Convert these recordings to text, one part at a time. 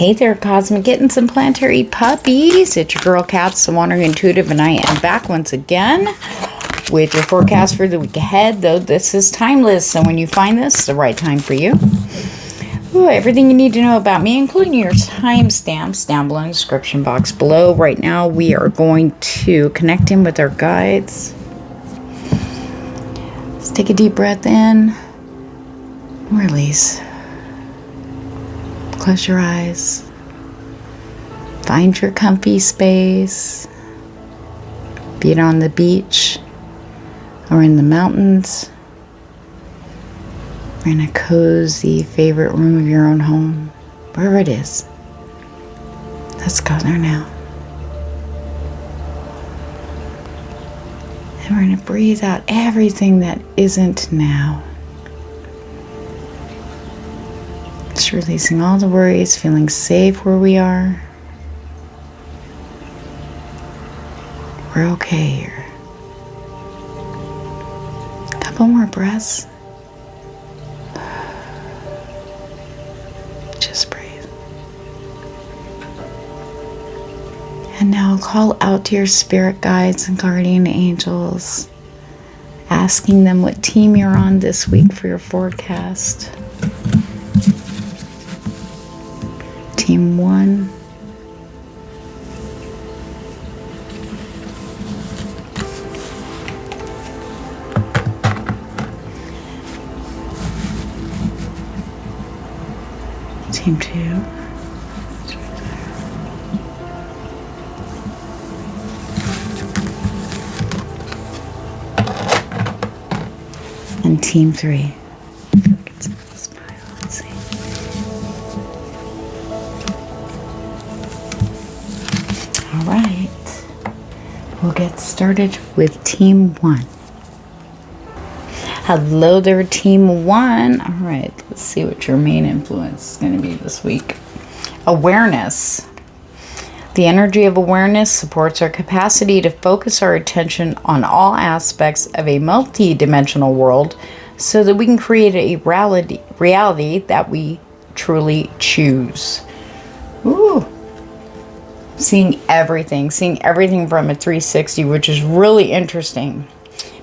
Hey there, Cosmic Kittens and Planetary Puppies. It's your girl, Catz-The Wandering Intuitive, and I am back once again with your forecast for the week ahead, though this is timeless, so when you find this, it's the right time for you. Ooh, everything you need to know about me, including your timestamps down below in the description box below. Right now, we are going to connect in with our guides. Let's take a deep breath in. Release. Close your eyes. Find your comfy space. Be it on the beach or in the mountains or in a cozy favorite room of your own home. Wherever it is. Let's go there now. And we're going to breathe out everything that isn't now. Just releasing all the worries, feeling safe where we are. We're okay here. A couple more breaths. Just breathe. And now call out to your spirit guides and guardian angels, asking them what team you're on this week for your forecast. Team 1. Team 2. And Team 3. Let's see. All right, we'll get started with Team 1. Hello there, Team 1. All right, let's see what your main influence is going to be this week. Awareness. The energy of awareness supports our capacity to focus our attention on all aspects of a multi-dimensional world so that we can create a reality that we truly choose. Ooh. Seeing everything from a 360, which is really interesting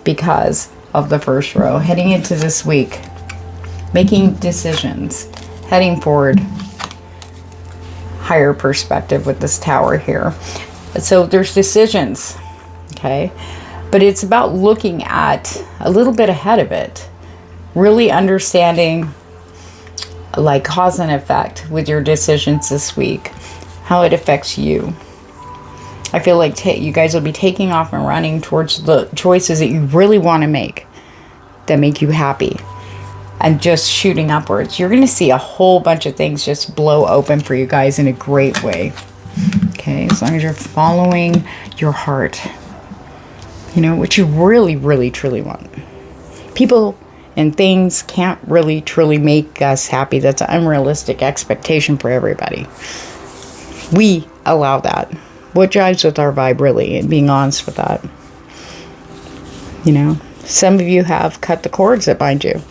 because of the first row. Heading into this week, making decisions, heading forward, higher perspective with this tower here. So there's decisions, okay? But it's about looking at a little bit ahead of it, really understanding like cause and effect with your decisions this week. How it affects you. I feel like you guys will be taking off and running towards the choices that you really want to make that make you happy and just shooting upwards. You're going to see a whole bunch of things just blow open for you guys in a great way. Okay, as long as you're following your heart, you know, what you really, really, truly want. People and things can't really, truly make us happy. That's an unrealistic expectation for everybody. We allow that. What jives with our vibe, really, and being honest with that. You know, some of you have cut the cords that bind you.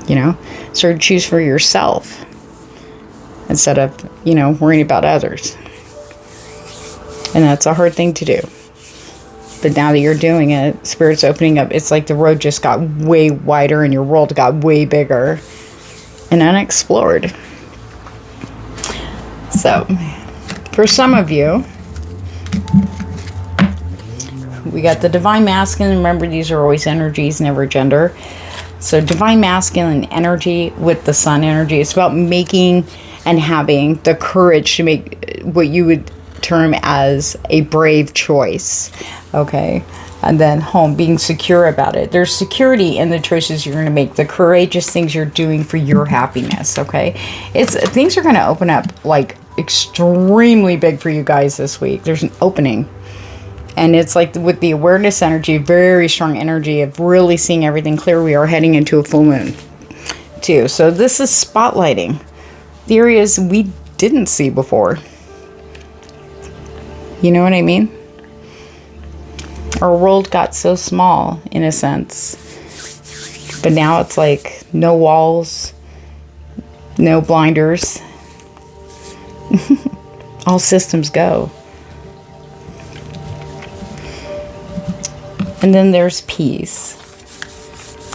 You know, so choose for yourself instead of, you know, worrying about others. And that's a hard thing to do. But now that you're doing it, Spirit's opening up. It's like the road just got way wider and your world got way bigger and unexplored. So, for some of you, we got the Divine Masculine. Remember, these are always energies, never gender. So, Divine Masculine energy with the Sun energy. It's about making and having the courage to make what you would term as a brave choice. Okay? And then home, being secure about it. There's security in the choices you're going to make. The courageous things you're doing for your happiness. Okay? Things are going to open up like extremely big for you guys this week. There's an opening. And it's like with the awareness energy, very strong energy of really seeing everything clear. We are heading into a full moon too. So this is spotlighting the areas we didn't see before. You know what I mean? Our world got so small in a sense. But now it's like no walls, no blinders. All systems go. And then there's peace.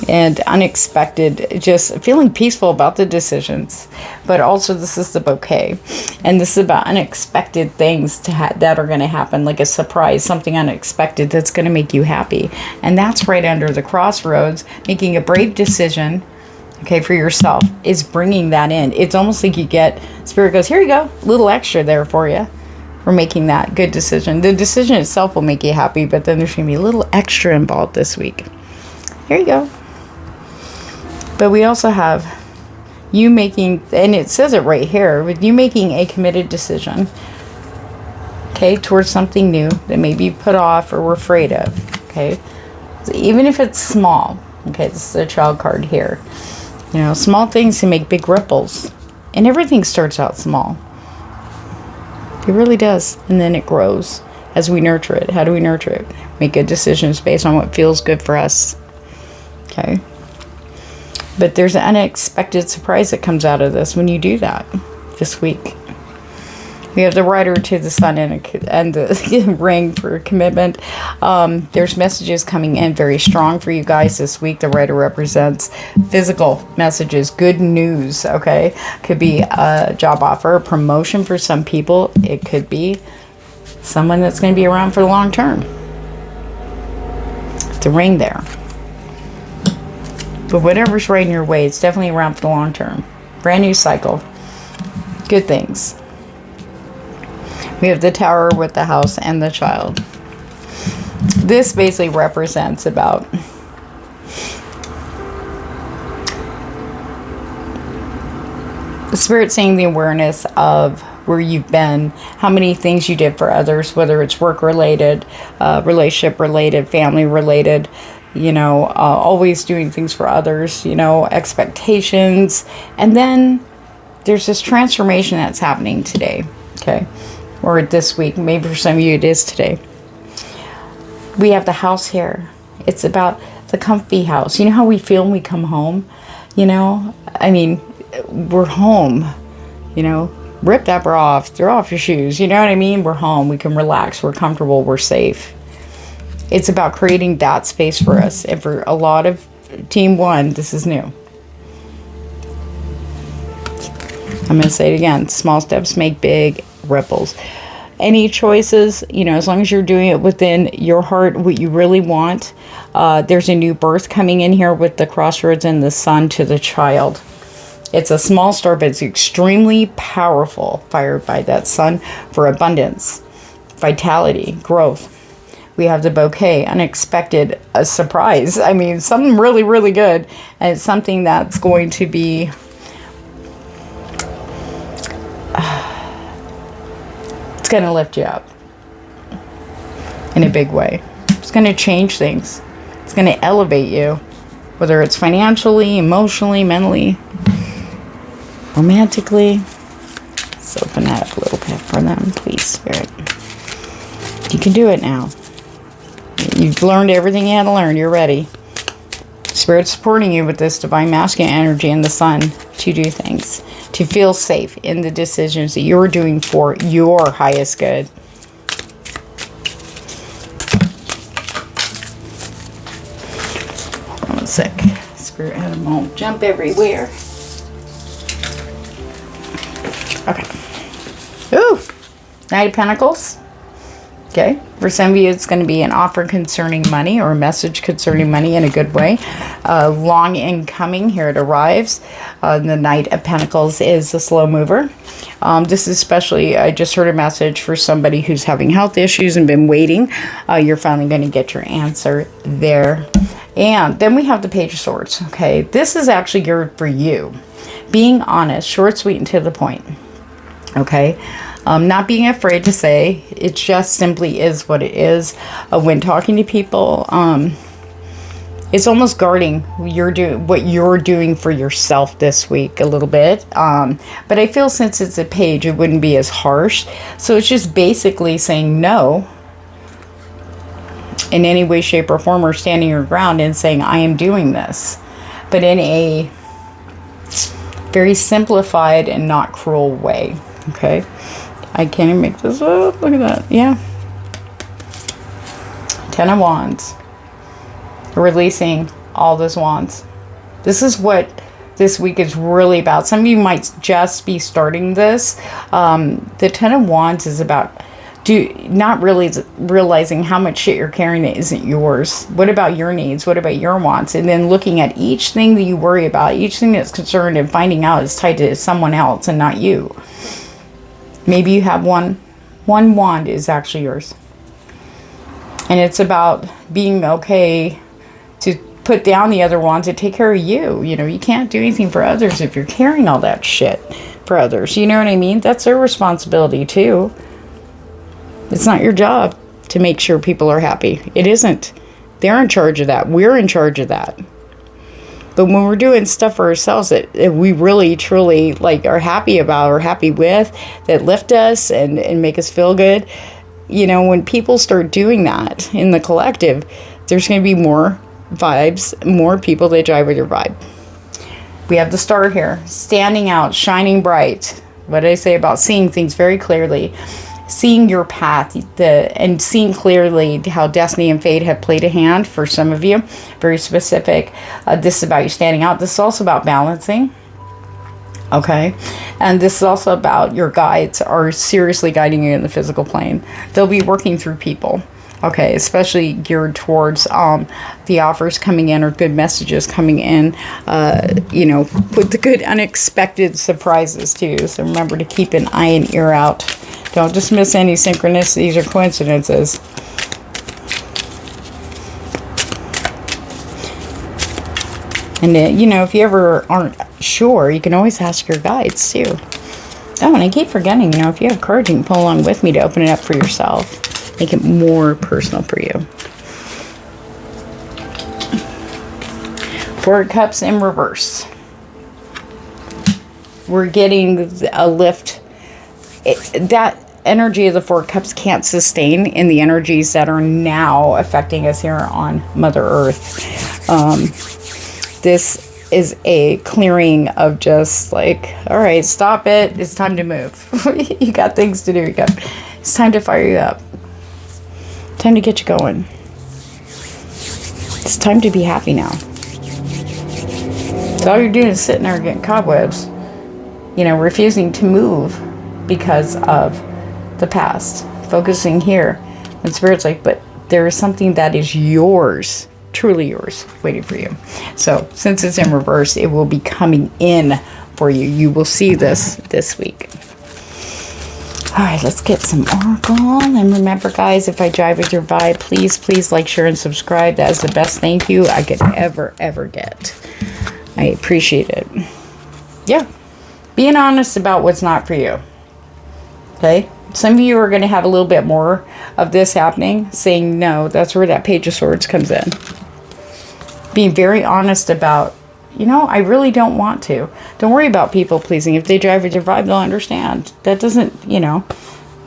And unexpected, just feeling peaceful about the decisions. But also this is the bouquet. And this is about unexpected things that are going to happen, like a surprise, something unexpected that's going to make you happy. And that's right under the crossroads. Making a brave decision, okay, for yourself is bringing that in. It's almost like you get, Spirit goes, here you go, a little extra there for you. For making that good decision. The decision itself will make you happy, but then there's going to be a little extra involved this week. Here you go. But we also have you making, and it says it right here, with you making a committed decision, okay, towards something new that maybe you put off or were afraid of, okay? So even if it's small, okay, this is a child card here. You know, small things can make big ripples. And everything starts out small. It really does. And then it grows as we nurture it. How do we nurture it? Make good decisions based on what feels good for us. Okay? But there's an unexpected surprise that comes out of this when you do that this week. We have the Rider to the Sun and the ring for commitment. There's messages coming in very strong for you guys this week. The Rider represents physical messages, good news, okay? Could be a job offer, a promotion for some people. It could be someone that's going to be around for the long term. The ring there. But whatever's right in your way, it's definitely around for the long term. Brand new cycle. Good things. We have the Tower with the house and the child. This basically represents about the Spirit saying the awareness of where you've been, how many things you did for others, whether it's work related, relationship related, family related, you know, always doing things for others, you know, expectations. And then there's this transformation that's happening today, okay? Or this week, maybe for some of you it is today. We have the house here. It's about the comfy house. You know how we feel when we come home? You know, I mean, we're home. You know, rip that bra off, throw off your shoes. You know what I mean? We're home. We can relax. We're comfortable. We're safe. It's about creating that space for us. And for a lot of Team 1, this is new. I'm going to say it again. Small steps make big ripples. Any choices, you know, as long as you're doing it within your heart, what you really want. There's a new birth coming in here with the crossroads and the sun to the child. It's a small star, but it's extremely powerful, fired by that sun for abundance, vitality, growth. We have the bouquet, unexpected, a surprise. I mean, something really, really good. And it's something that's going to be it's going to lift you up in a big way. It's going to change things. It's going to elevate you, whether it's financially, emotionally, mentally, romantically. Let's open that up a little bit for them, please, Spirit. You can do it now. You've learned everything you had to learn. You're ready. Spirit's supporting you with this divine masculine energy and the sun to do things, to feel safe in the decisions that you're doing for your highest good. Hold on a sec. Spirit had a moment. Jump everywhere. Okay. Ooh! Knight of Pentacles. Okay, for some of you, it's going to be an offer concerning money or a message concerning money in a good way. Long in coming, here it arrives. The Knight of Pentacles is a slow mover. This is especially, I just heard a message for somebody who's having health issues and been waiting. You're finally going to get your answer there. And then we have the Page of Swords. Okay, this is actually geared for you. Being honest, short, sweet, and to the point. Okay. Not being afraid to say it just simply is what it is. When talking to people, it's almost guarding what you're doing for yourself this week a little bit. But I feel since it's a page, it wouldn't be as harsh. So it's just basically saying no in any way, shape, or form, or standing your ground and saying, I am doing this. But in a very simplified and not cruel way. Okay. I can't even make this up. Look at that. Yeah. 10 of Wands. Releasing all those wands. This is what this week is really about. Some of you might just be starting this. The 10 of Wands is about not really realizing how much shit you're carrying that isn't yours. What about your needs? What about your wants? And then looking at each thing that you worry about, each thing that's concerned, and finding out is tied to someone else and not you. Maybe you have one wand is actually yours. And it's about being okay to put down the other wands and take care of you. You know, you can't do anything for others if you're carrying all that shit for others. You know what I mean? That's their responsibility too. It's not your job to make sure people are happy. It isn't. They're in charge of that. We're in charge of that. But when we're doing stuff for ourselves that we really, truly like are happy about or happy with, that lift us and make us feel good, you know, when people start doing that in the collective, there's going to be more vibes, more people that jive with your vibe. We have the star here, standing out, shining bright. What did I say about seeing things very clearly? Seeing your path, and seeing clearly how destiny and fate have played a hand for some of you. Very specific. This is about you standing out. This is also about balancing. Okay. And this is also about your guides are seriously guiding you in the physical plane. They'll be working through people. Okay, especially geared towards the offers coming in or good messages coming in, you know, with the good unexpected surprises too. So remember to keep an eye and ear out. Don't dismiss any synchronicities or coincidences. And, you know, if you ever aren't sure, you can always ask your guides too. Oh, and I keep forgetting, you know, if you have cards, you can pull along with me to open it up for yourself. Make it more personal for you. Four of Cups in reverse. We're getting a lift. That energy of the Four of Cups can't sustain in the energies that are now affecting us here on Mother Earth. This is a clearing of just like, all right, stop it. It's time to move. You got things to do. It's time to fire you up. Time to get you going. It's time to be happy now. So all you're doing is sitting there getting cobwebs, you know, refusing to move because of the past, focusing here. And Spirit's like, but there is something that is yours, truly yours, waiting for you. So since it's in reverse, it will be coming in for you. You will see this week. All right, let's get some oracle. And remember, guys, if I jive with your vibe, please like, share, and subscribe. That is the best thank you I could ever get. I appreciate it. Yeah. Being honest about what's not for you. Okay? Some of you are going to have a little bit more of this happening. Saying no. That's where that Page of Swords comes in. Being very honest about, you know, I really don't want to. Don't worry about people pleasing. If they drive with your vibe, they'll understand. That doesn't, you know,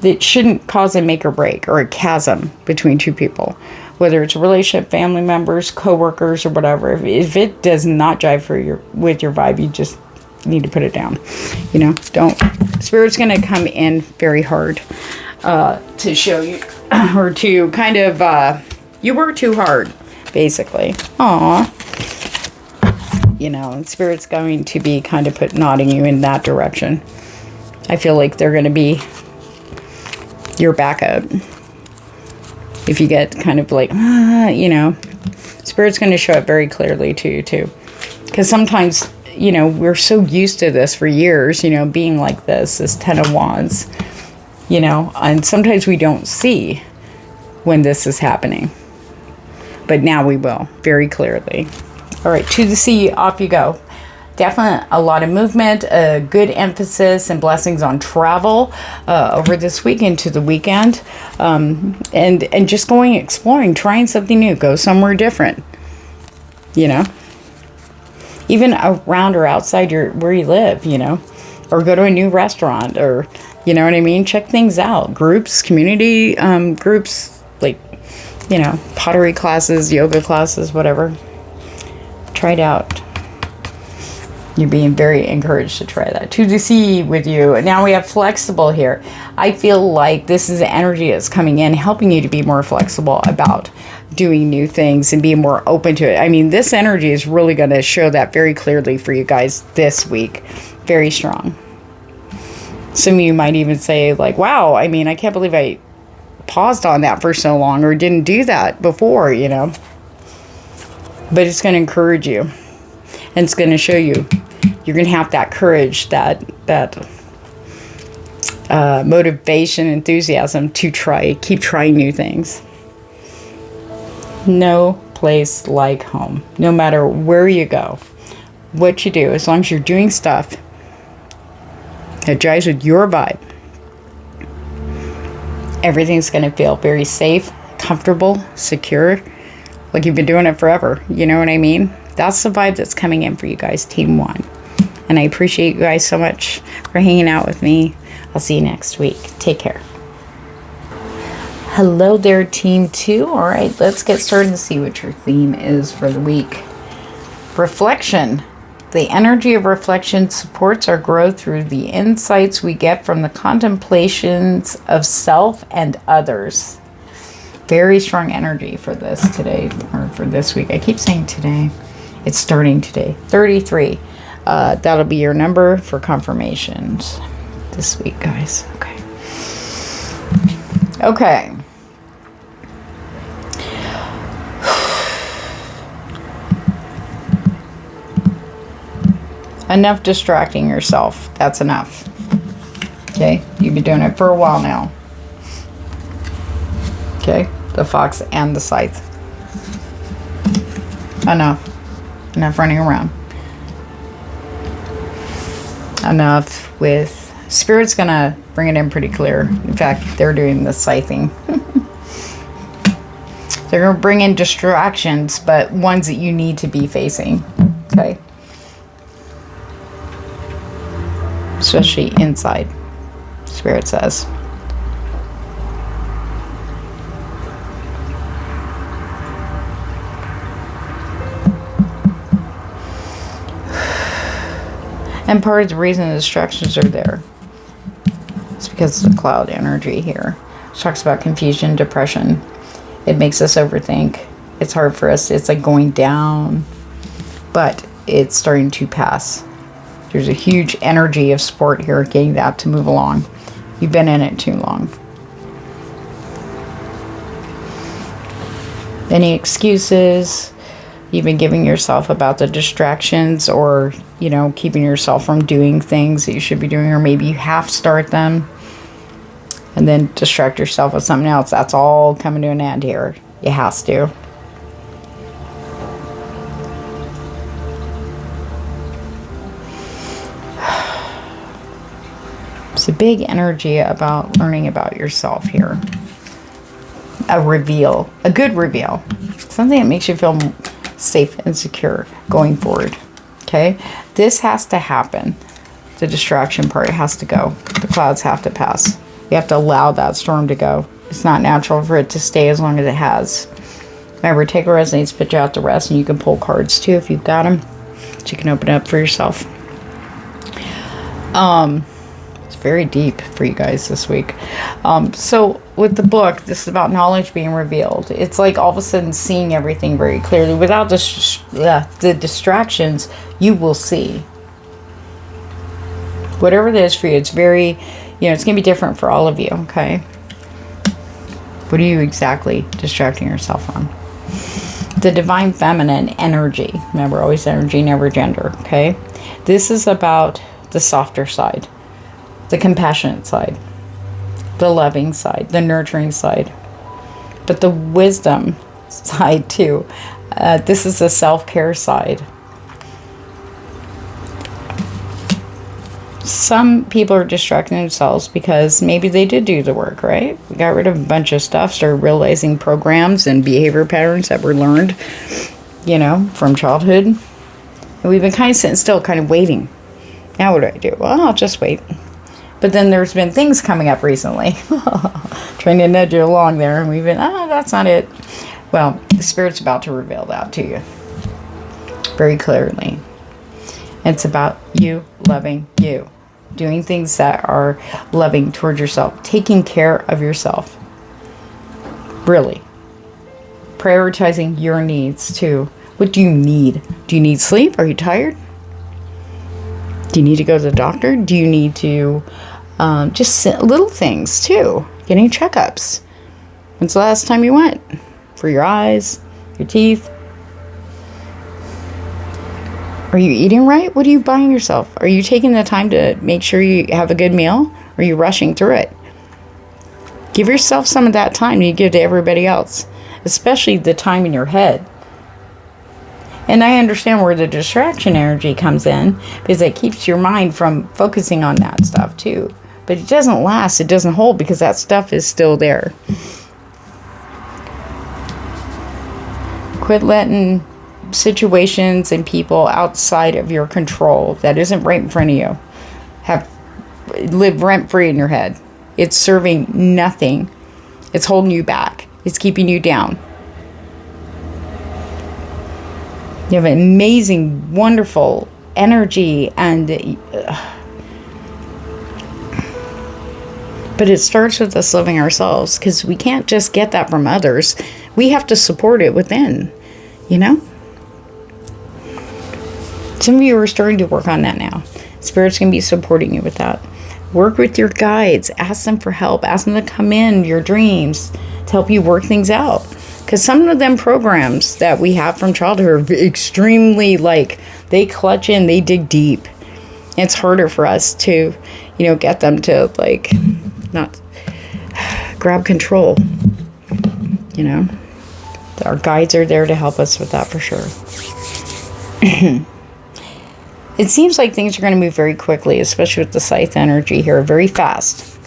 it shouldn't cause a make or break or a chasm between two people. Whether it's a relationship, family members, co-workers, or whatever. If it does not jive with your vibe, you just need to put it down. You know, don't. Spirit's going to come in very hard to show you, or to kind of, you work too hard, basically. Aww. You know, and Spirit's going to be kind of nodding you in that direction. I feel like they're going to be your backup. If you get kind of like, you know, Spirit's going to show up very clearly to you too. Because sometimes, you know, we're so used to this for years, you know, being like this 10 of Wands, you know, and sometimes we don't see when this is happening. But now we will, very clearly. All right, to the sea, off you go. Definitely a lot of movement, a good emphasis and blessings on travel over this week into the weekend. And just going exploring, trying something new, go somewhere different, you know. Even around or outside where you live, you know. Or go to a new restaurant or, you know what I mean? Check things out. Groups, community groups, like, you know, pottery classes, yoga classes, whatever. Try it out. You're being very encouraged to try that. To deceive with you. And now we have flexible here. I feel like this is the energy that's coming in, helping you to be more flexible about doing new things and being more open to it. I mean, this energy is really going to show that very clearly for you guys this week. Very strong. Some of you might even say, like, wow, I mean, I can't believe I paused on that for so long or didn't do that before, you know. But it's going to encourage you. And it's going to show you. You're going to have that courage, that motivation, enthusiasm to keep trying new things. No place like home. No matter where you go, what you do, as long as you're doing stuff that jives with your vibe, everything's going to feel very safe, comfortable, secure, like you've been doing it forever. You know what I mean? That's the vibe that's coming in for you guys, Team 1. And I appreciate you guys so much for hanging out with me. I'll see you next week. Take care. Hello there, Team 2. All right, let's get started to see what your theme is for the week. Reflection. The energy of reflection supports our growth through the insights we get from the contemplations of self and others. Very strong energy for this today, or for this week. I keep saying today. It's starting today. 33. That'll be your number for confirmations this week, guys. Okay. Okay. Enough distracting yourself. That's enough. Okay? You've been doing it for a while now. Okay? The fox and the scythe. Enough. Enough running around. Enough with... Spirit's going to bring it in pretty clear. In fact, they're doing the scything. They're going to bring in distractions, but ones that you need to be facing. Okay? Especially inside, Spirit says. And part of the reason the distractions are there is because of the cloud energy here. It talks about confusion, depression. It makes us overthink. It's hard for us. It's like going down. But it's starting to pass. There's a huge energy of support here getting that to move along. You've been in it too long. Any excuses you've been giving yourself about the distractions, or, you know, keeping yourself from doing things that you should be doing, or maybe you half start them and then distract yourself with something else. That's all coming to an end here. It has to. It's a big energy about learning about yourself here. A reveal. A good reveal. Something that makes you feel safe and secure going forward. Okay? This has to happen. The distraction part has to go. The clouds have to pass. You have to allow that storm to go. It's not natural for it to stay as long as it has. Remember, take what resonates, pitch out the rest, and you can pull cards too if you've got them. So you can open it up for yourself. It's very deep for you guys this week. So with the book, this is about knowledge being revealed. It's like all of a sudden seeing everything very clearly. Without the distractions, you will see. Whatever it is for you, it's very, you know, it's going to be different for all of you, okay? What are you exactly distracting yourself from? The divine feminine energy. Remember, always energy, never gender, okay? This is about the softer side, the compassionate side, the loving side, the nurturing side, but the wisdom side too. This is the self-care side. Some people are distracting themselves because maybe they did do the work, right? We got rid of a bunch of stuff, started realizing programs and behavior patterns that were learned, you know, from childhood. And we've been kind of sitting still, kind of waiting. Now what do I do? Well, I'll just wait. But then there's been things coming up recently, trying to nudge you along there, and we've been, that's not it. Well, the Spirit's about to reveal that to you very clearly. It's about you loving you. Doing things that are loving towards yourself. Taking care of yourself. Really. Prioritizing your needs too. What do you need? Do you need sleep? Are you tired? Do you need to go to the doctor? Do you need to just little things too? Getting checkups. When's the last time you went? For your eyes, your teeth? Are you eating right? What are you buying yourself? Are you taking the time to make sure you have a good meal? Or are you rushing through it? Give yourself some of that time you give to everybody else. Especially the time in your head. And I understand where the distraction energy comes in. Because it keeps your mind from focusing on that stuff too. But it doesn't last. It doesn't hold because that stuff is still there. Quit letting situations and people outside of your control that isn't right in front of you live rent-free in your head. It's serving nothing. It's holding you back. It's keeping you down. You have an amazing, wonderful energy and but it starts with us loving ourselves because we can't just get that from others. We have to support it within, you know? Some of you are starting to work on that now. Spirit's going to be supporting you with that. Work with your guides. Ask them for help. Ask them to come in your dreams to help you work things out. Because some of them programs that we have from childhood are extremely they clutch in, they dig deep. It's harder for us to, get them to not grab control. Our guides are there to help us with that for sure. It seems like things are going to move very quickly, especially with the scythe energy here, very fast.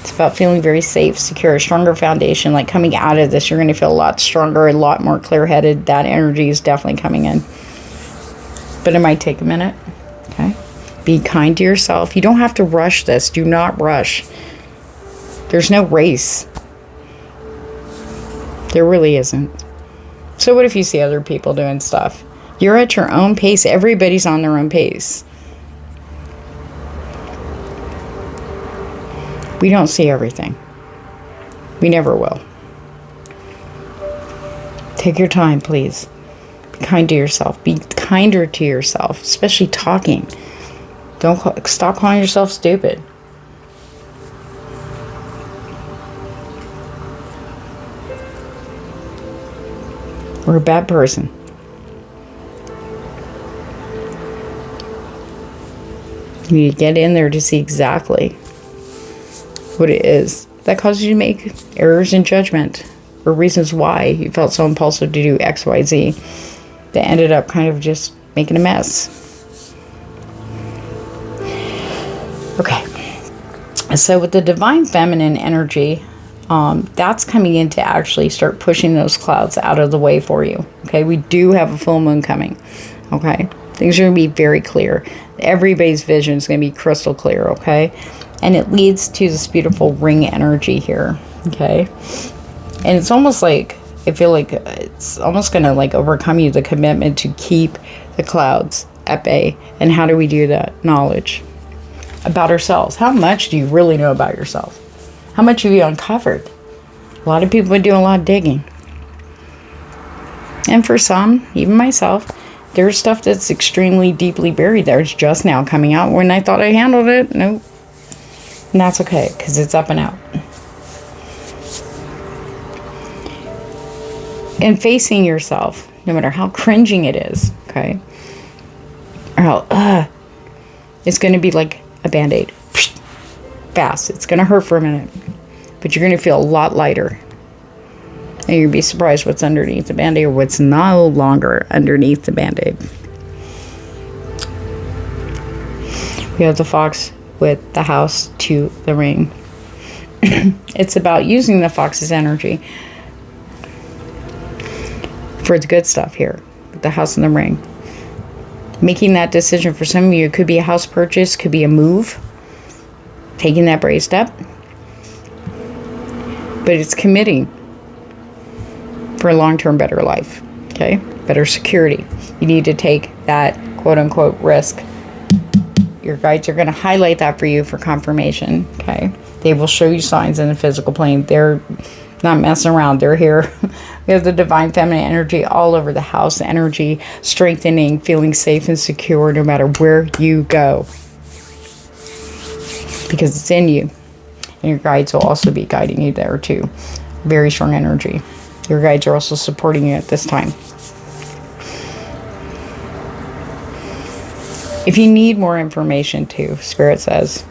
It's about feeling very safe, secure, a stronger foundation. Like coming out of this, you're going to feel a lot stronger, a lot more clear-headed. That energy is definitely coming in. But it might take a minute. Okay? Be kind to yourself. You don't have to rush this. Do not rush. There's no race. There really isn't. So what if you see other people doing stuff? You're at your own pace. Everybody's on their own pace. We don't see everything. We never will. Take your time, please. Be kind to yourself. Be kinder to yourself, especially talking. Stop calling yourself stupid. Or a bad person. You need to get in there to see exactly what it is that causes you to make errors in judgment or reasons why you felt so impulsive to do X, Y, Z that ended up kind of just making a mess. Okay. So with the divine feminine energy, that's coming in to actually start pushing those clouds out of the way for you. Okay. We do have a full moon coming. Okay. Things are going to be very clear. Everybody's vision is going to be crystal clear, okay? And it leads to this beautiful ring energy here, okay? And it's almost like, I feel like it's almost going to overcome you, the commitment to keep the clouds at bay. And how do we do that? Knowledge about ourselves. How much do you really know about yourself? How much have you uncovered? A lot of people are doing a lot of digging. And for some, even myself, there's stuff that's extremely deeply buried there. It's just now coming out. When I thought I handled it, nope. And that's okay, because it's up and out. And facing yourself, no matter how cringing it is, okay? Or how, it's going to be like a Band-Aid. Fast. It's going to hurt for a minute. But you're going to feel a lot lighter. And you'll be surprised what's underneath the Band-Aid or what's no longer underneath the Band-Aid. We have the fox with the house to the ring. It's about using the fox's energy for the good stuff here. With the house and the ring. Making that decision for some of you. It could be a house purchase. Could be a move. Taking that brave step. But it's committing for a long-term better life, okay? Better security. You need to take that quote unquote risk. Your guides are going to highlight that for you for confirmation. Okay. They will show you signs in the physical plane. They're not messing around. They're here. We have the divine feminine energy all over the house. Energy strengthening, feeling safe and secure no matter where you go. Because it's in you. And your guides will also be guiding you there too. Very strong energy. Your guides are also supporting you at this time. If you need more information too, Spirit says,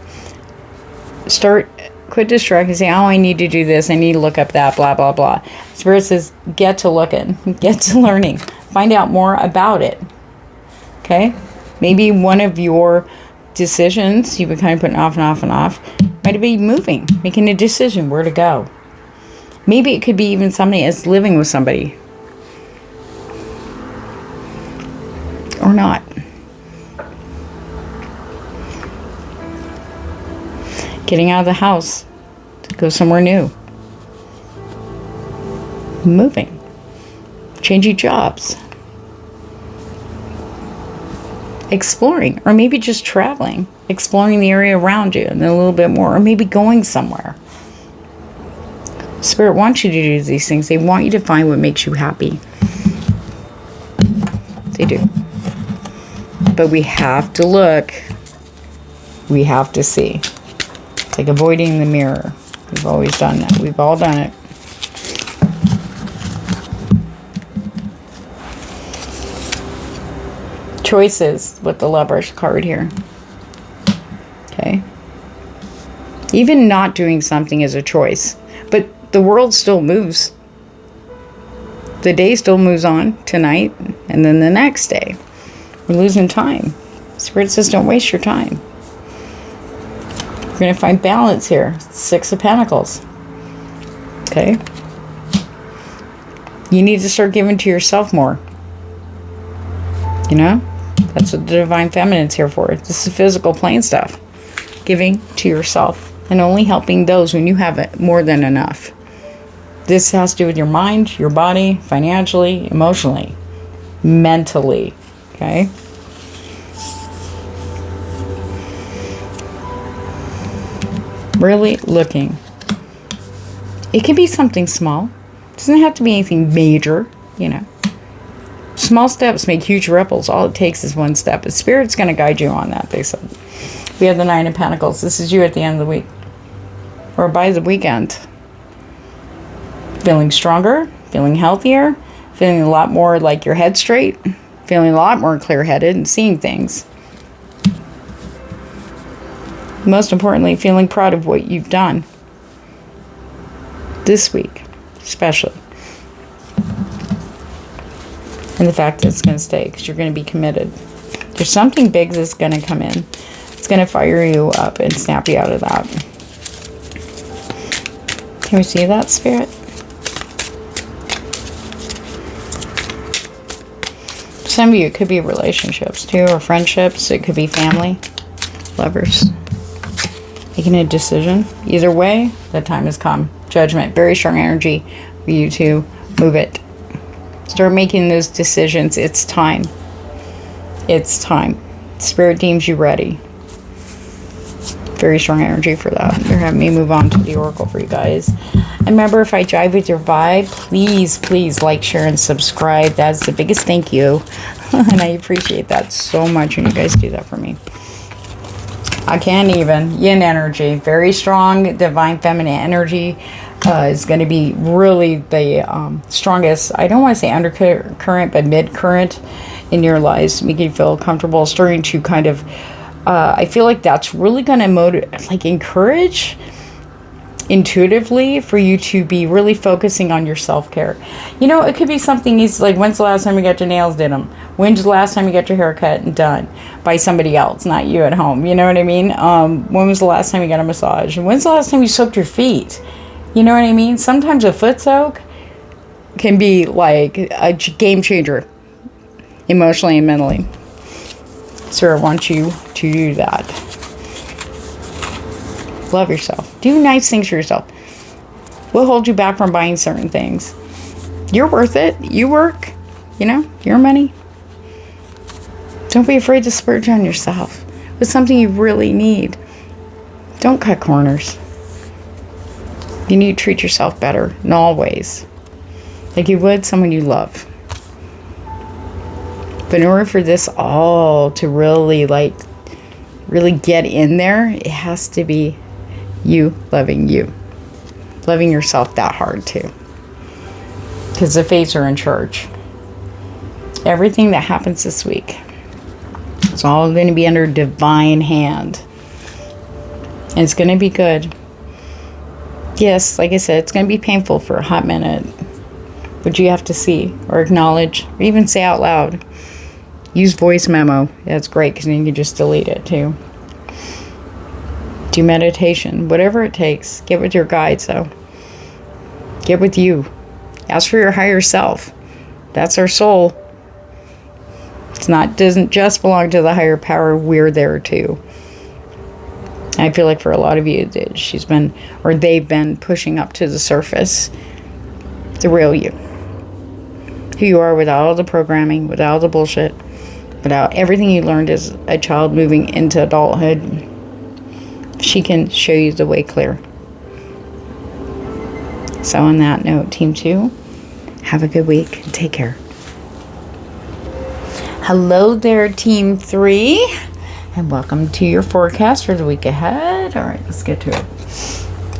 quit distracting, say, oh, I need to do this, I need to look up that, blah, blah, blah. Spirit says, get to looking, get to learning, find out more about it. Okay? Maybe one of your decisions you've been kind of putting off and off and off might be moving, making a decision where to go. Maybe it could be even somebody is living with somebody. Or not. Getting out of the house to go somewhere new. Moving. Changing jobs. Exploring. Or maybe just traveling. Exploring the area around you and then a little bit more. Or maybe going somewhere. Spirit wants you to do these things. They want you to find what makes you happy. They do. But we have to look. We have to see. It's like avoiding the mirror. We've always done that. We've all done it. Choices with the Lovers card here. Okay. Even not doing something is a choice. But the world still moves. The day still moves on tonight and then the next day. We're losing time. Spirit says don't waste your time. We're going to find balance here. 6 of Pentacles. Okay. You need to start giving to yourself more. You know? That's what the Divine Feminine's here for. This is physical plane stuff. Giving to yourself. And only helping those when you have it more than enough. This has to do with your mind, your body, financially, emotionally, mentally. Okay? Really looking. It can be something small. It doesn't have to be anything major, you know. Small steps make huge ripples. All it takes is one step. The Spirit's going to guide you on that, they said. We have the 9 of Pentacles. This is you at the end of the week. Or by the weekend. Feeling stronger, feeling healthier, feeling a lot more like your head straight, feeling a lot more clear-headed and seeing things. Most importantly, feeling proud of what you've done this week, especially. And the fact that it's going to stay, because you're going to be committed. There's something big that's going to come in. It's going to fire you up and snap you out of that. Can we see that, Spirit? Some of you, it could be relationships too, or friendships. It could be family, lovers. Making a decision. Either way, the time has come. Judgment. Very strong energy for you to move it. Start making those decisions. It's time. It's time. Spirit deems you ready. Very strong energy for that. They're having me move on to the Oracle for you guys. And remember, if I jive with your vibe, please, please like, share, and subscribe. That's the biggest thank you. And I appreciate that so much when you guys do that for me. I can't even. Yin energy. Very strong. Divine feminine energy is going to be really the strongest, I don't want to say undercurrent, but mid-current in your lives. Make you feel comfortable. Starting to kind of, I feel like that's really going to encourage intuitively for you to be really focusing on your self-care. You know, it could be something easy, like when's the last time you got your nails did them? When's the last time you got your hair cut and done by somebody else, not you at home? You know what I mean? When was the last time you got a massage? And when's the last time you soaked your feet? You know what I mean? Sometimes a foot soak can be like a game changer emotionally and mentally. So I want you to do that. Love yourself. Do nice things for yourself. We'll hold you back from buying certain things. You're worth it. You work. You know, your money. Don't be afraid to splurge on yourself with something you really need. Don't cut corners. You need to treat yourself better in all ways, like you would someone you love. But in order for this all to really get in there, it has to be you. Loving yourself that hard too. Because the fates are in charge. Everything that happens this week, it's all going to be under divine hand. And it's going to be good. Yes, like I said, it's going to be painful for a hot minute. But you have to see or acknowledge or even say out loud. Use voice memo. That's great because then you can just delete it too. Do meditation. Whatever it takes. Get with your guides though. Get with you. Ask for your higher self. That's our soul. Doesn't just belong to the higher power. We're there too. I feel like for a lot of you, they've been pushing up to the surface. The real you. Who you are without all the programming, without all the bullshit, without everything you learned as a child moving into adulthood. She can show you the way clear. So on that note, Team 2, have a good week and take care. Hello there, Team 3, and welcome to your forecast for the week ahead. All right, let's get to it.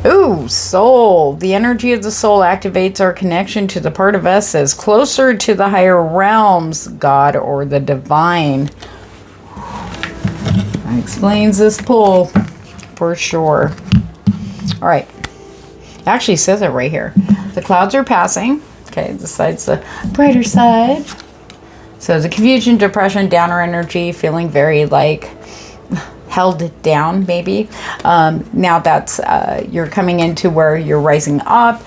Ooh, soul. The energy of the soul activates our connection to the part of us that's closer to the higher realms, God or the divine. That explains this pull for sure. All right. It actually says it right here. The clouds are passing. Okay, this side's the brighter side. So the confusion, depression, downer energy, feeling very held down maybe. Now that's you're coming into where you're rising up,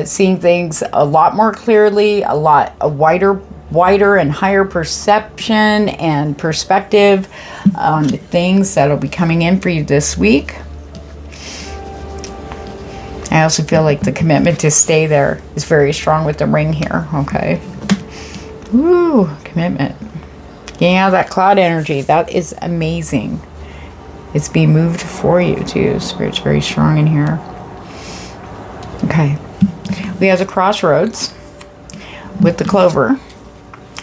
seeing things a lot more clearly, a wider and higher perception and perspective on things that'll be coming in for you this week. I also feel like the commitment to stay there is very strong with the ring here, okay? Woo, commitment. Getting out of that cloud energy, that is amazing. It's being moved for you too. Spirit's very strong in here. Okay. We have the crossroads with the clover,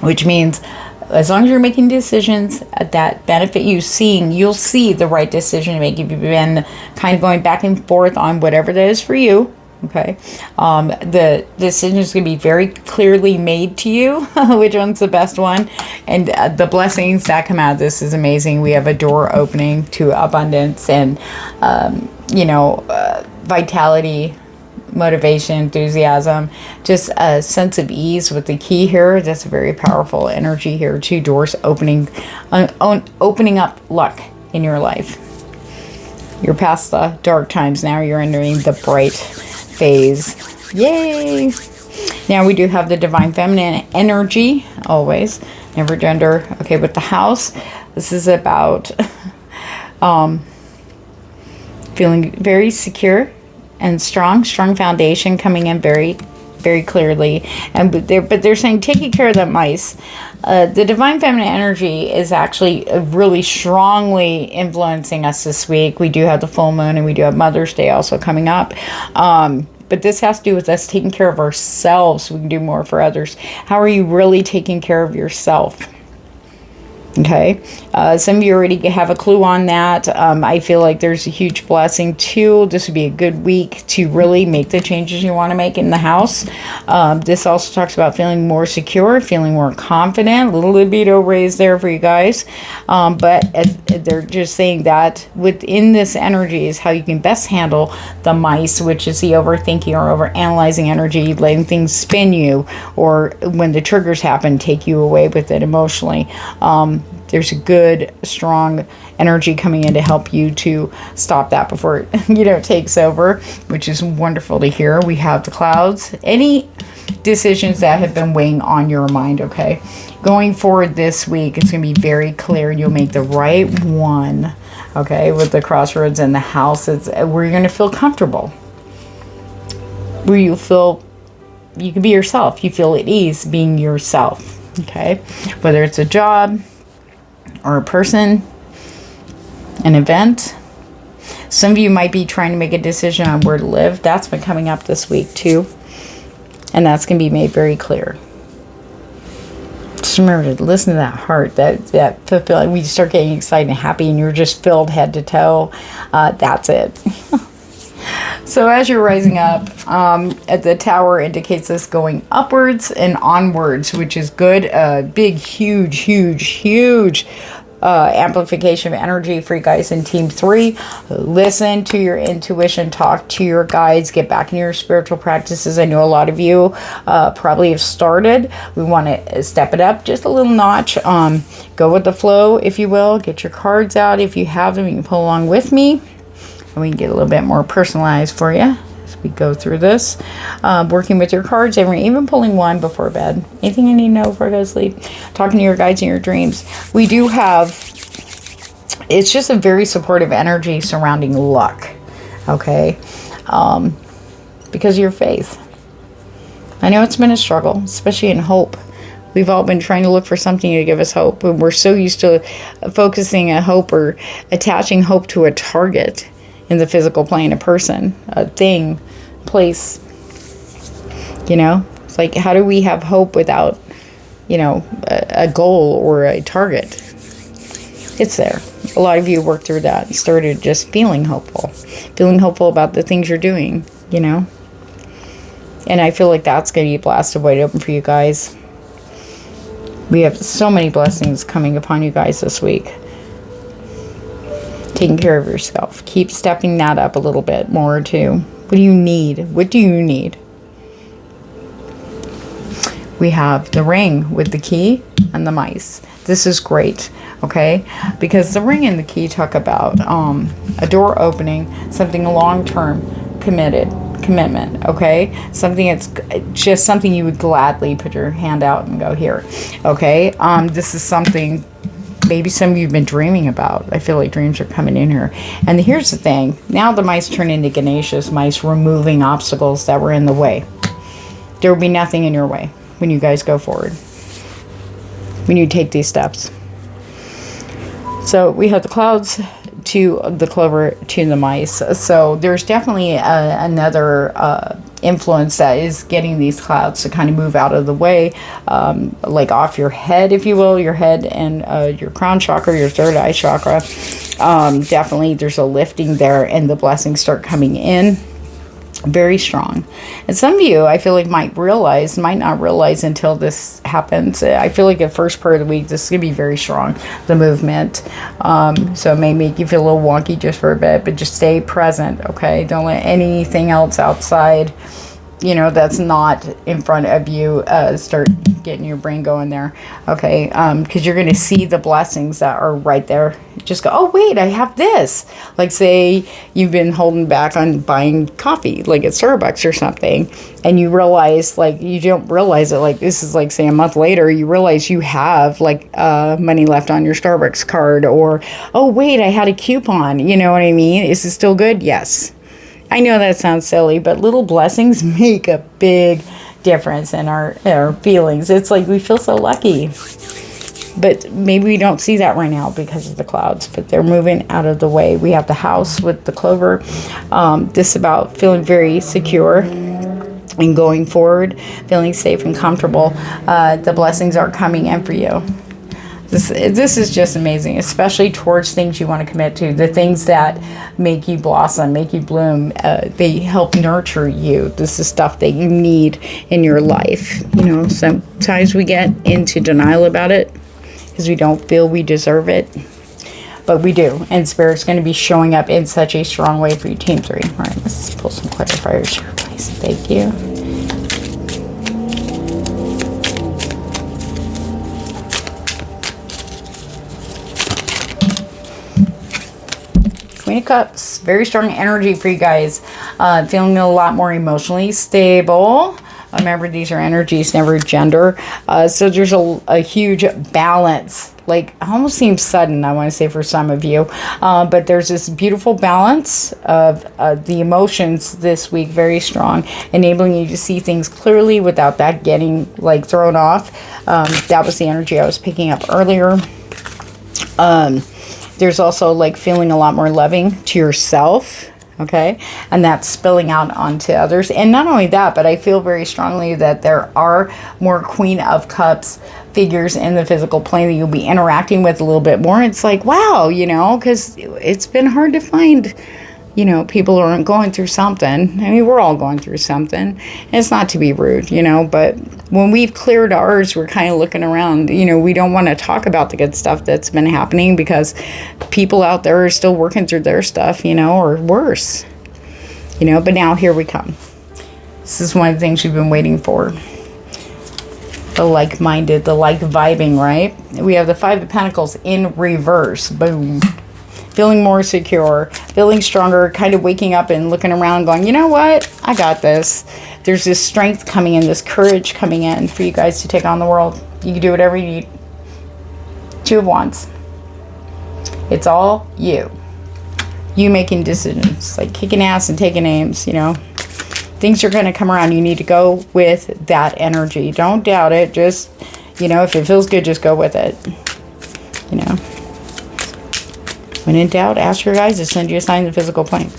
which means as long as you're making decisions that benefit you, you'll see the right decision to make. If you've been kind of going back and forth on whatever that is for you, okay, the decision is going to be very clearly made to you, which one's the best one. And the blessings that come out of this is amazing. We have a door opening to abundance and, vitality, motivation, enthusiasm, just a sense of ease with the key here. That's a very powerful energy here. 2 doors opening up luck in your life. You're past the dark times now. You're entering the bright phase. Yay! Now we do have the divine feminine energy, always, never gender. Okay, with the house, this is about feeling very secure and strong foundation coming in very, very clearly. And but they're saying taking care of the mice. The divine feminine energy is actually really strongly influencing us this week. We do have the full moon and we do have Mother's Day also coming up. But this has to do with us taking care of ourselves so we can do more for others. How are you really taking care of yourself? Okay, some of you already have a clue on that. I feel like there's a huge blessing too. This would be a good week to really make the changes you want to make in the house. This also talks about feeling more secure, feeling more confident. A little libido raised there for you guys. But they're just saying that within this energy is how you can best handle the mice, which is the overthinking or overanalyzing energy, letting things spin you, or when the triggers happen, take you away with it emotionally. There's a good, strong energy coming in to help you to stop that before it takes over, which is wonderful to hear. We have the clouds. Any decisions that have been weighing on your mind, okay? Going forward this week, it's going to be very clear and you'll make the right one, okay? With the crossroads and the house, it's where you're going to feel comfortable. Where you feel you can be yourself. You feel at ease being yourself, okay? Whether it's a job, or a person, an event. Some of you might be trying to make a decision on where to live. That's been coming up this week too. And that's going to be made very clear. Just remember to listen to that heart, that fulfilling. We start getting excited and happy and you're just filled head to toe. That's it. So as you're rising up, at the tower indicates us going upwards and onwards, which is good. Big, huge amplification of energy for you guys in Team 3. Listen to your intuition, talk to your guides, get back into your spiritual practices. I know a lot of you probably have started. We want to step it up just a little notch. Go with the flow, if you will. Get your cards out. If you have them, you can pull along with me. And we can get a little bit more personalized for you as we go through this. Working with your cards, even pulling one before bed. Anything you need to know before I go to sleep. Talking to your guides in your dreams. We do have, it's just a very supportive energy surrounding luck. Okay? Because of your faith. I know it's been a struggle, especially in hope. We've all been trying to look for something to give us hope. And we're so used to focusing on hope or attaching hope to a target in the physical plane, a person, a thing, place. You know, it's like, how do we have hope without, you know, a goal or a target? It's there. A lot of you worked through that and started just feeling hopeful about the things you're doing, you know. And I feel like that's going to be blasted wide open for you guys. We have so many blessings coming upon you guys this week. Taking care of yourself. Keep stepping that up a little bit more too. What do you need? What do you need? We have the ring with the key and the mice. This is great, okay? Because the ring and the key talk about a door opening, something long-term commitment, okay? Something that's just something you would gladly put your hand out and go, here, okay? This is something maybe some of you have been dreaming about. I feel like dreams are coming in here. And here's the thing. Now the mice turn into Ganesha's mice, removing obstacles that were in the way. There will be nothing in your way when you guys go forward, when you take these steps. So we have the clouds to the clover to the mice. So there's definitely another influence that is getting these clouds to kind of move out of the way, like off your head, if you will, your head and your crown chakra, your third eye chakra. Definitely there's a lifting there and the blessings start coming in. Very strong. And some of you, I feel like might not realize until this happens. I feel like the first part of the week, this is going to be very strong, the movement. So it may make you feel a little wonky just for a bit, but just stay present, okay? Don't let anything else outside, you know, that's not in front of you start getting your brain going there, okay? Because you're going to see the blessings that are right there. Just go, oh, wait, I have this. Like, say you've been holding back on buying coffee, like at Starbucks or something, and you realize, like, you don't realize it, like, this is like, say, a month later, you realize you have, like, money left on your Starbucks card, or, oh, wait, I had a coupon, you know what I mean? Is it still good? Yes. I know that sounds silly, but little blessings make a big difference in our feelings. It's like we feel so lucky. But maybe we don't see that right now because of the clouds, but they're moving out of the way. We have the house with the clover. This is about feeling very secure and going forward, feeling safe and comfortable. The blessings are coming in for you. This is just amazing, especially towards things you want to commit to, the things that make you blossom, make you bloom. They help nurture you. This is stuff that you need in your life. You know, sometimes we get into denial about it because we don't feel we deserve it, but we do. And Spirit's going to be showing up in such a strong way for you, Team 3. All right, let's pull some clarifiers here, please. Thank you. Queen of Cups, very strong energy for you guys. Feeling a lot more emotionally stable. Remember, these are energies, never gender. So there's a huge balance. Like, almost seems sudden, I want to say, for some of you. But there's this beautiful balance of the emotions this week, very strong, enabling you to see things clearly without that getting, like, thrown off. That was the energy I was picking up earlier. There's also like feeling a lot more loving to yourself. Okay, and that's spilling out onto others. And not only that, but I feel very strongly that there are more Queen of Cups figures in the physical plane that you'll be interacting with a little bit more. It's like, wow, you know, because it's been hard to find, you know, people who aren't going through something. I mean, we're all going through something. And it's not to be rude, you know, but when we've cleared ours, we're kind of looking around. You know, we don't want to talk about the good stuff that's been happening because people out there are still working through their stuff, you know, or worse. You know, but now here we come. This is one of the things you've been waiting for. The like-minded, the like-vibing, right? We have the Five of Pentacles in reverse. Boom. Feeling more secure, feeling stronger, kind of waking up and looking around going, you know what? I got this. There's this strength coming in, this courage coming in for you guys to take on the world. You can do whatever you need. Two of Wands. It's all you. You making decisions, like kicking ass and taking names, you know. Things are going to come around. You need to go with that energy. Don't doubt it. Just, you know, if it feels good, just go with it. You know. When in doubt, ask your guys to send you a sign in the physical plane.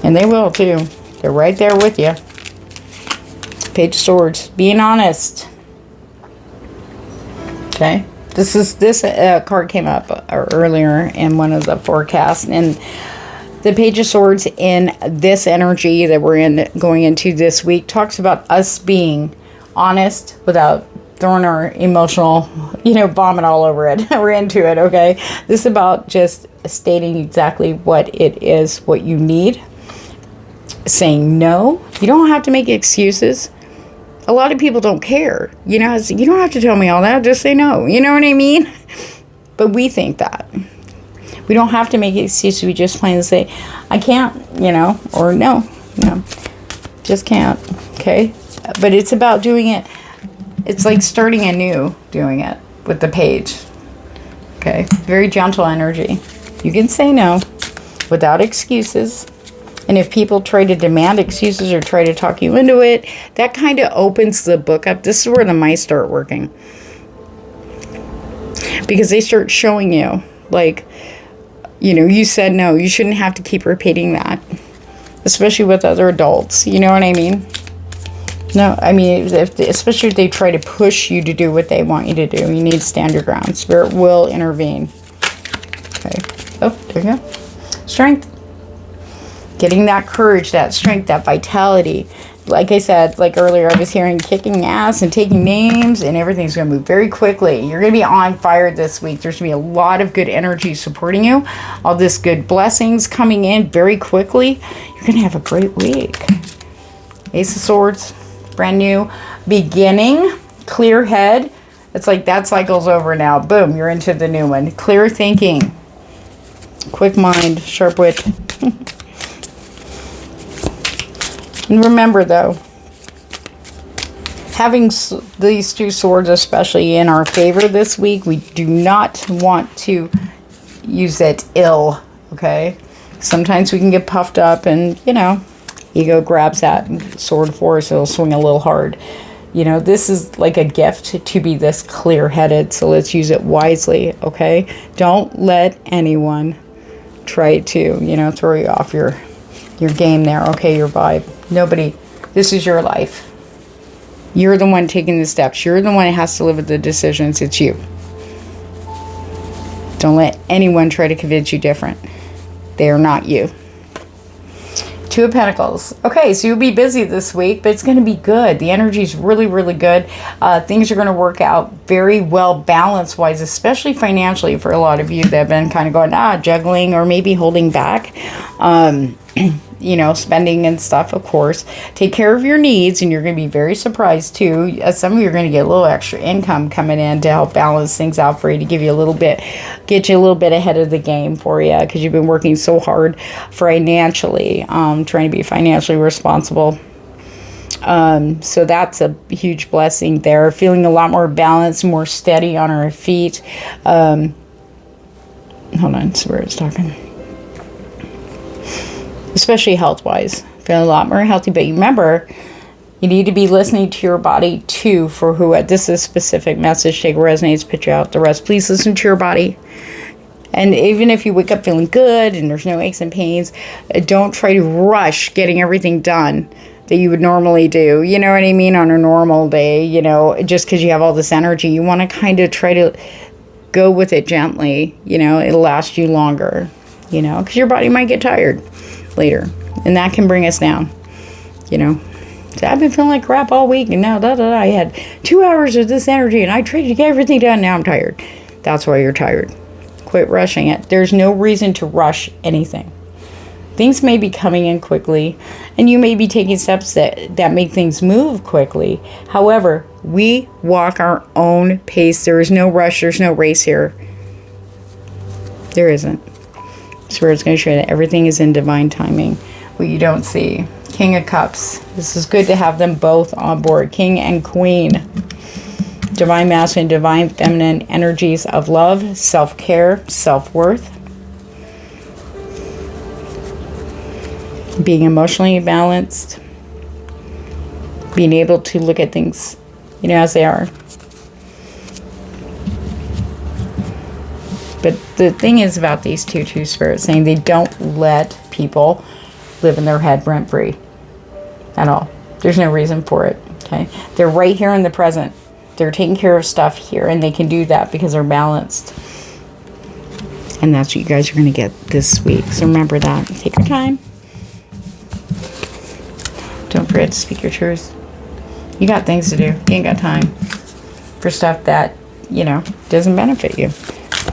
And they will too. They're right there with you. Page of Swords. Being honest. Okay. This card came up earlier in one of the forecasts. And the Page of Swords in this energy that we're going into this week talks about us being honest without throwing our emotional, you know, vomit all over it. We're into it, okay? This is about just stating exactly what it is, what you need. Saying no. You don't have to make excuses. A lot of people don't care. You know, you don't have to tell me all that. Just say no. You know what I mean? But we think that. We don't have to make excuses. We just plain say, I can't, you know, or no, just can't, okay? But it's about doing it. It's like starting anew, doing it with the page. Okay, very gentle energy. You can say no without excuses. And if people try to demand excuses or try to talk you into it, that kind of opens the book up. This is where the mice start working. Because they start showing you, like, you know, you said no. You shouldn't have to keep repeating that. Especially with other adults. You know what I mean? No, I mean, especially if they try to push you to do what they want you to do. You need to stand your ground. Spirit will intervene. Okay. Oh, there you go. Strength. Getting that courage, that strength, that vitality. Like I said, like earlier, I was hearing kicking ass and taking names, and everything's going to move very quickly. You're going to be on fire this week. There's going to be a lot of good energy supporting you. All this good blessings coming in very quickly. You're going to have a great week. Ace of Swords. Brand new beginning, clear head. It's like that cycle's over now. Boom, you're into the new one. Clear thinking, quick mind, sharp wit. And remember though, having these two swords especially in our favor this week, we do not want to use it ill, okay? Sometimes we can get puffed up and, you know, ego grabs that sword force, it'll swing a little hard. You know, this is like a gift to be this clear-headed, so let's use it wisely, okay? Don't let anyone try to, you know, throw you off your game there, okay, your vibe. Nobody. This is your life. You're the one taking the steps. You're the one that has to live with the decisions. It's you. Don't let anyone try to convince you different. They are not you. Two of Pentacles. Okay, so you'll be busy this week, but it's going to be good. The energy is really, really good. Things are going to work out very well balance-wise, especially financially for a lot of you that have been kind of going, juggling or maybe holding back. You know, spending and stuff, of course. Take care of your needs, and you're going to be very surprised, too. Some of you are going to get a little extra income coming in to help balance things out for you, to give you a little bit, get you a little bit ahead of the game for you, because you've been working so hard financially, trying to be financially responsible. So that's a huge blessing there. Feeling a lot more balanced, more steady on our feet. Hold on, Spirit's talking. Especially health-wise. Feeling a lot more healthy. But remember, You need to be listening to your body too. For who this is a specific message. Take what resonates, pitch out the rest. Please listen to your body. And even if you wake up feeling good and there's no aches and pains, don't try to rush getting everything done that you would normally do. You know what I mean? On a normal day, you know, just because you have all this energy, you want to kind of try to go with it gently. You know, it'll last you longer, you know, because your body might get tired later. And that can bring us down, you know. So I've been feeling like crap all week, and now I had 2 hours of this energy and I tried to get everything done. Now I'm tired. That's why you're tired. Quit rushing it. There's no reason to rush anything. Things may be coming in quickly, and you may be taking steps that make things move quickly. However, we walk our own pace. There is no rush. There's no race here. There isn't. Spirit's going to show you that everything is in divine timing. What you don't see. King of Cups. This is good to have them both on board. King and Queen. Divine masculine, divine feminine energies of love, self-care, self-worth. Being emotionally balanced. Being able to look at things, you know, as they are. But the thing is about these two spirits saying they don't let people live in their head rent-free at all. There's no reason for it. Okay, they're right here in the present. They're taking care of stuff here, and they can do that because they're balanced. And that's what you guys are going to get this week. So remember that. Take your time. Don't forget to speak your truth. You got things to do. You ain't got time for stuff that, you know, doesn't benefit you.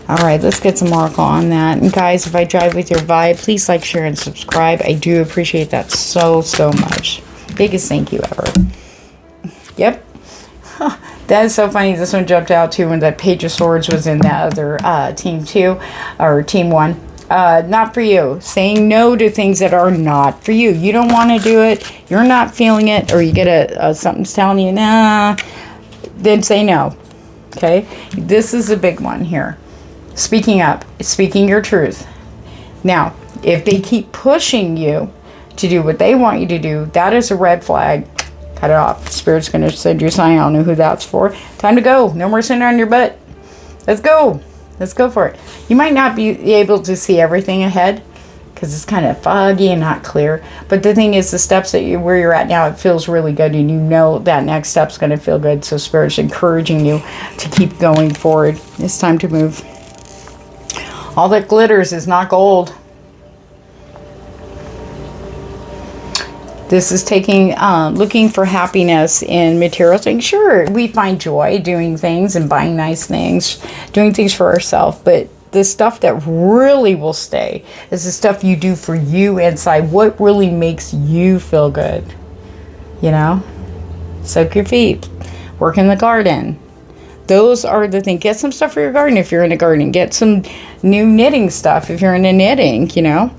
All right, let's get some oracle on that. And guys, if I drive with your vibe, please like, share, and subscribe. I do appreciate that so much. Biggest thank you ever. Yep. That is so funny. This one jumped out too when that Page of Swords was in that other team 2 or team 1. Not for you. Saying no to things that are not for you. You don't want to do it. You're not feeling it, or you get something's telling you nah. Then say no. Okay. This is a big one here. Speaking up, speaking your truth. Now, if they keep pushing you to do what they want you to do, that is a red flag. Cut it off. Spirit's going to send you a sign. I don't know who that's for. Time to go. No more sitting on your butt. Let's go. Let's go for it. You might not be able to see everything ahead because it's kind of foggy and not clear. But the thing is, the steps that where you're at now, it feels really good, and you know that next step's going to feel good. So Spirit's encouraging you to keep going forward. It's time to move. All that glitters is not gold. This is looking for happiness in material things. Sure, we find joy doing things and buying nice things, doing things for ourselves. But the stuff that really will stay is the stuff you do for you inside. What really makes you feel good? You know? Soak your feet. Work in the garden. Those are the things. Get some stuff for your garden if you're in a garden. Get some new knitting stuff if you're into knitting, you know?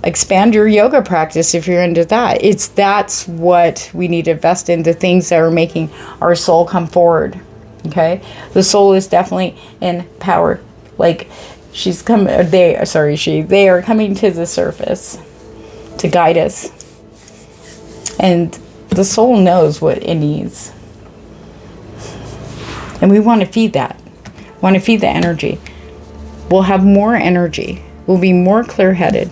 Expand your yoga practice if you're into that. That's what we need to invest in, the things that are making our soul come forward. Okay? The soul is definitely in power. Like they are coming to the surface to guide us. And the soul knows what it needs. And we want to feed that. Want to feed the energy. We'll have more energy. We'll be more clear-headed.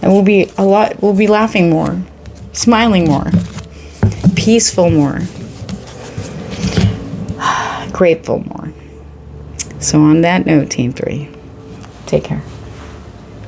And we'll be laughing more, smiling more, peaceful more, grateful more. So on that note, Team 3, take care.